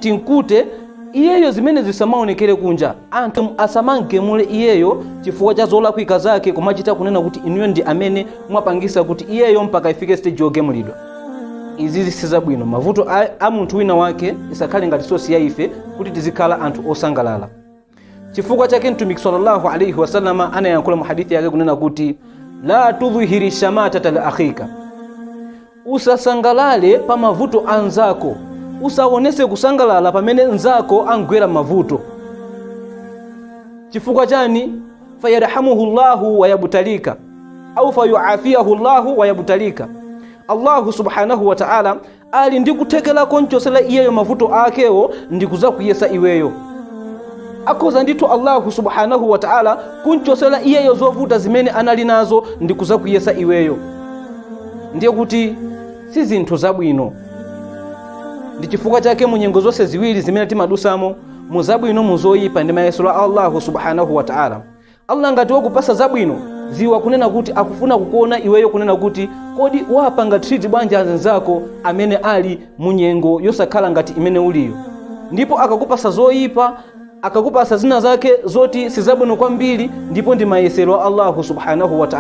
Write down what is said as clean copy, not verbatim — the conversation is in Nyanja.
tinkute iyeyo zimene zisamaonekere kunja, anthu asamangemule iyeyo chifukwa cha zolakwika zake kumachita kunena kuti inuyo ndi amene mwapangisa kuti iyeyo mpaka ifike stage yogemulidwa. Izi sizabwino. Mavuto a munthu wina wake isakhale ngati sosi ya ife kuti tizikhala anthu osangalala. Chifukwa chake mtumiki sallallahu alayhi wasallama anayankhula mu hadithi yake kunena kuti la tudhhiri shamatata li akhika, usasangalale pa mavuto anzako, usaonese kusangalala pamene nzako angwera mavuto. Chifukwa chani? Fayarhamuhu Allahu wa yabtalika au fayuafiyahu Allahu wa yabtalika. Allahu subhanahu wa ta'ala ali ndikuthekela konchosela iyeyo mavuto akewo ndikuza kuyesa iweyo. Akoza ndithu Allahu subhanahu wa ta'ala kunchosela iyeyo zovuta zimene anali nazo ndikuza kuyesa iweyo. Ndiye kuti si zinthu zabwino. Ndi chifukwa chake mu nyengo zonse ziwiri zimene timadusamo, mu zabwino mu zoyipa ndi mayesero a Allahu subhanahu wa ta'ala. Allah ngati wakupasa zabwino, ziwa kunena kuti akufuna kukuona iweyo kunena kuti kodi wapanga treat banja anzako amene ali mu nyengo yosakhala ngati imene uliyo. Ndipo akakupasa zoyipa, akakupasa zina zake zoti sizabwino kwambiri, ndipo ndi mayesero a Allahu subhanahu wa ta'ala.